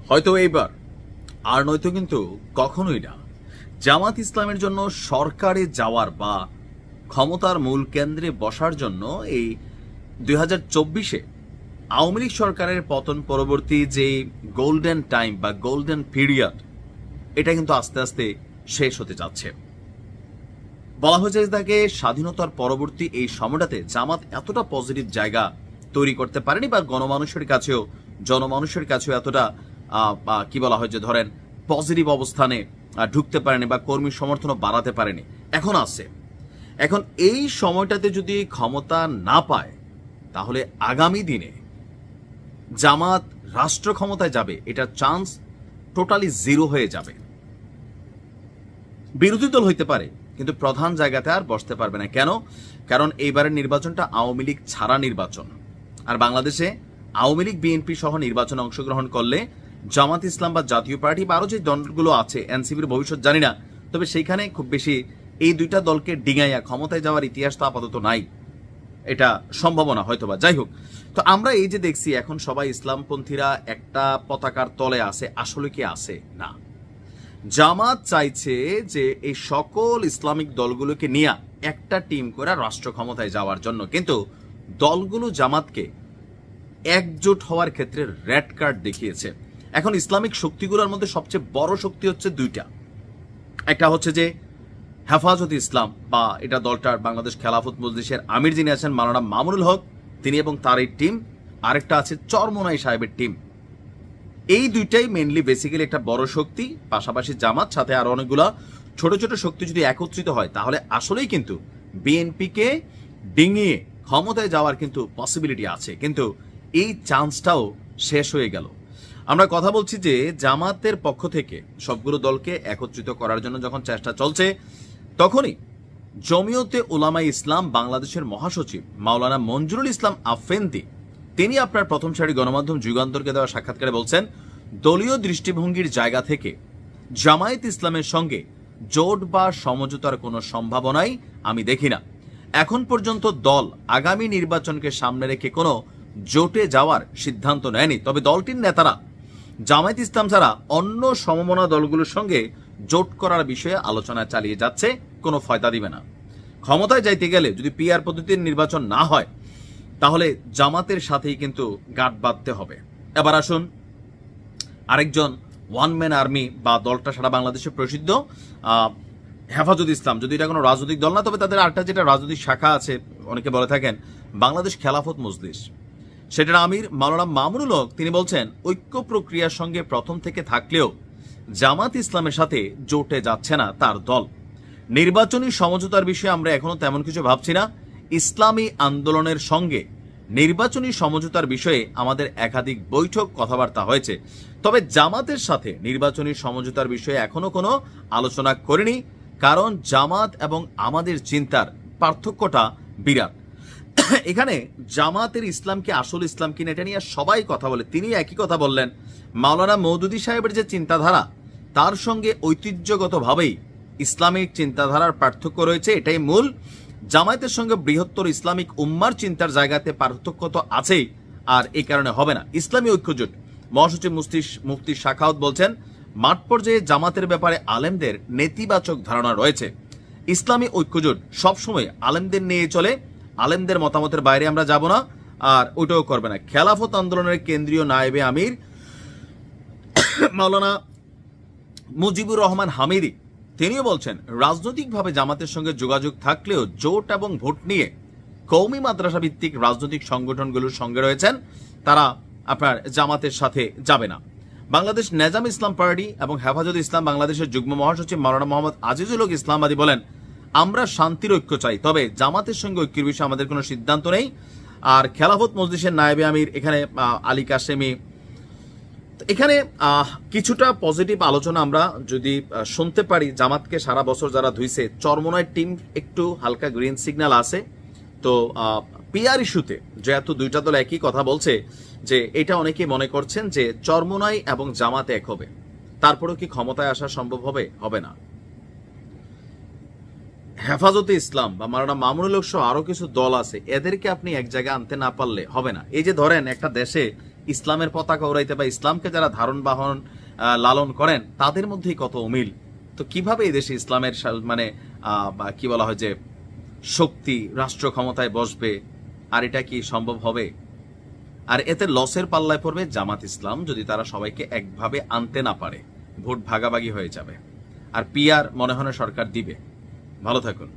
হয়তো এইবার, আর নয়তো কিন্তু কখনোই না। জামাত ইসলামের জন্য সরকারে যাওয়ার বা ক্ষমতার মূল কেন্দ্রে বসার জন্য এই 2024-এ আওয়ামী লীগ সরকারের পতন পরবর্তী যে গোল্ডেন টাইম বা গোল্ডেন পিরিয়ড, এটা কিন্তু আস্তে আস্তে শেষ হতে যাচ্ছে। বলা হয়েছে তাকে স্বাধীনতার পরবর্তী এই সময়টাতে জামাত এতটা পজিটিভ জায়গা তৈরি করতে পারেনি বা জনমানুষের কাছেও এতটা কি বলা হয় যে ধরেন পজিটিভ অবস্থানে ঢুকতে পারেনি বা কর্মী সমর্থনও বাড়াতে পারেনি। এখন আছে। এখন এই সময়টাতে যদি ক্ষমতা না পায় তাহলে আগামী দিনে জামাত রাষ্ট্র ক্ষমতায় যাবে, এটার চান্স টোটালি জিরো হয়ে যাবে। বিরোধী দল হইতে পারে কিন্তু প্রধান জায়গাতে আর বসতে পারবে না। কেন? কারণ এইবারের নির্বাচনটা আওয়ামী লীগ ছাড়া নির্বাচন। আর বাংলাদেশে আওয়ামী লীগ বিএনপি সহ নির্বাচনে অংশগ্রহণ করলে জামাত ইসলাম বা জাতীয় পার্টি বা আরো যে দলগুলো আছে, এনসিপির ভবিষ্যৎ জানি না, তবে সেইখানে খুব বেশি এই দুইটা দলকে ডিঙাইয়া ক্ষমতায় যাওয়ার ইতিহাস তো আপাতত নাই, এটা সম্ভাবনা হয়তোবা। যাই হোক, তো আমরা এই যে দেখছি এখন সবাই ইসলামপন্থীরা একটা পতাকার তলে আছে, আসলে কি আছে না। জামাত চাইছে যে এই সকল ইসলামিক দলগুলোকে নিয়ে একটা টিম করে রাষ্ট্র ক্ষমতায় যাওয়ার জন্য, কিন্তু দলগুলো জামাতকে একজোট হওয়ার ক্ষেত্রে রেড কার্ড দেখিয়েছে। এখন ইসলামিক শক্তিগুলোর মধ্যে সবচেয়ে বড় শক্তি হচ্ছে দুইটা। একটা হচ্ছে যে হেফাজত ইসলাম বা এটা দলটার বাংলাদেশ খেলাফত মজলিসের আমির যিনি আছেন মাওলানা মামুনুল হক, তিনি এবং তার এই টিম। আরেকটা আছে চরমোনাই সাহেবের টিম। এই দুইটাই মেনলি বেসিক্যালি একটা বড় শক্তি। পাশাপাশি জামাত, সাথে আরো অনেকগুলা ছোট ছোট শক্তি যদি একত্রিত হয় তাহলে আসলেই কিন্তু বিএনপিকে ডিঙিয়ে ক্ষমতায় যাওয়ার কিন্তু পসিবিলিটি আছে। কিন্তু এই চান্সটাও শেষ হয়ে গেল। আমরা কথা বলছি যে জামাতের পক্ষ থেকে সবগুলো দলকে একত্রিত করার জন্য যখন চেষ্টা চলছে, তখনই জমিয়তে উলামায়ে ইসলাম বাংলাদেশের মহাসচিব মাওলানা মঞ্জুরুল ইসলাম আফেন্দি, তিনি আপনার প্রথম সারি গণমাধ্যম যুগান্তরকে দেওয়া সাক্ষাৎকারে বলছেন, দলীয় দৃষ্টিভঙ্গির জায়গা থেকে জামায়াত ইসলামের সঙ্গে জোট বা সমঝোতার কোনো সম্ভাবনাই আমি দেখি না। এখন পর্যন্ত দল আগামী নির্বাচনকে সামনে রেখে কোনো জোটে যাওয়ার সিদ্ধান্ত নেয়নি। তবে দলটির নেতারা জামায়াত ইসলাম ছাড়া অন্য সমমনা দলগুলোর সঙ্গে জোট করার বিষয়ে আলোচনা চালিয়ে যাচ্ছে, কোনো ফয়দা দিবে না। ক্ষমতায় যাইতে গেলে যদি পিআর পদ্ধতির নির্বাচন না হয় তাহলে জামাতের সাথেই কিন্তু গাঁট বাঁধতে হবে। এবার আসুন আরেকজন ওয়ান ম্যান আর্মি বা দলটা সারা বাংলাদেশে প্রসিদ্ধ হেফাজত ইসলাম, যদি এটা কোনো রাজনৈতিক দল না, তবে তাদের আরেকটা যেটা রাজনৈতিক শাখা আছে, অনেকে বলে থাকেন বাংলাদেশ খেলাফত মজলিস, সেটার আমির মাওলানা মামুনুল হক, তিনি বলছেন ঐক্য প্রক্রিয়ার সঙ্গে প্রথম থেকে থাকলেও জামাত ইসলামের সাথে জোটে যাচ্ছে না তার দল। নির্বাচনী সমঝোতার বিষয়ে আমরা এখনো তেমন কিছু ভাবছি না। ইসলামী আন্দোলনের সঙ্গে নির্বাচনী সমঝোতার বিষয়ে আমাদের একাধিক বৈঠক কথাবার্তা হয়েছে, তবে জামাতের সাথে নির্বাচনী সমঝোতার বিষয়ে এখনো কোনো আলোচনা করিনি, কারণ জামাত এবং আমাদের চিন্তার পার্থক্যটা বিরাট। এখানে জামাতের ইসলাম কি আসল ইসলাম কিনা এটা নিয়ে সবাই কথা বলে, তিনি একই কথা বললেন। মাওলানা মওদুদী সাহেবের যে চিন্তাধারা, তার সঙ্গে ঐতিহ্যগতভাবেই ইসলামিক চিন্তাধারার পার্থক্য রয়েছে, এটাই মূল। জামায়াতের সঙ্গে বৃহত্তর ইসলামিক উম্মার চিন্তার জায়গাতে পার্থক্য তো আছেই, আর এই কারণে হবে না ইসলামী ঐক্যজোট। মহাসচিব মুফতি শাখাওয়াত বলছেন, মাঠ পর্যায়ে জামাতের ব্যাপারে আলেমদের নেতিবাচক ধারণা রয়েছে। ইসলামী ঐক্যজোট সবসময় আলেমদের নিয়ে চলে, আলেমদের মতামতের বাইরে আমরা যাব না, আর ওইটাও করবে না। খেলাফত আন্দোলনের কেন্দ্রীয় নায়েবে আমির মাওলানা মুজিবুর রহমান হামিদি, তিনিও বলছেন রাজনৈতিকভাবে জামাতের সঙ্গে যোগাযোগ থাকলেও জোট এবং ভোট নিয়ে কওমি মাদ্রাসা ভিত্তিক রাজনৈতিক সংগঠনগুলোর সঙ্গে রয়েছেন, তারা আপনার জামাতের সাথে যাবে না। বাংলাদেশ নেজাম ইসলাম পার্টি এবং হেফাজত ইসলাম বাংলাদেশের যুগ্ম মহাসচিব মাওলানা মোহাম্মদ আজিজুল হক ইসলামাবাদী বলেন, আমরা শান্তির ঐক্য চাই, তবে জামাতের সঙ্গে ঐক্যের বিষয়ে আমাদের কোনো সিদ্ধান্ত নেই। আর খেলাফত মজলিসের নায়েবে আমির এখানে আলী কাশেমি, এখানে কিছুটা পজিটিভ আলোচনা আমরা যদি শুনতে পারি। জামাতকে সারা বছর যারা ধুইছে, চরমোনাই টিম একটু হালকা গ্রিন সিগন্যাল আছে। তো পিআর ইস্যুতে যেহেতু দুইটা দল একই কথা বলছে, যে এটা অনেকেই মনে করছেন যে চরমোনাই এবং জামাত এক হবে, তারপরেও কি ক্ষমতায় আসা সম্ভব হবে? হবে না। হেফাজতে ইসলাম বা মাওলানা মামুনুল হক সহ আরো কিছু দল আছে, এদেরকে আপনি এক জায়গায় আনতে না পারলে হবে না। এই যে ধরেন একটা দেশে ইসলামের পতাকা উড়াইতে বা ইসলামকে যারা ধারণ বাহন লালন করেন তাদের মধ্যেই কত অমিল। তো কিভাবে এই দেশে ইসলামের মানে বা কি বলা হয় যে শক্তি রাষ্ট্র ক্ষমতায় বসবে, আর এটা কি সম্ভব হবে? আর এতে লসের পাল্লায় পড়বে জামাত ইসলাম যদি তারা সবাইকে একভাবে আনতে না পারে, ভোট ভাগাভাগি হয়ে যাবে। আর পিআর মনে হয় না সরকার দিবে। ভালো থাকুন।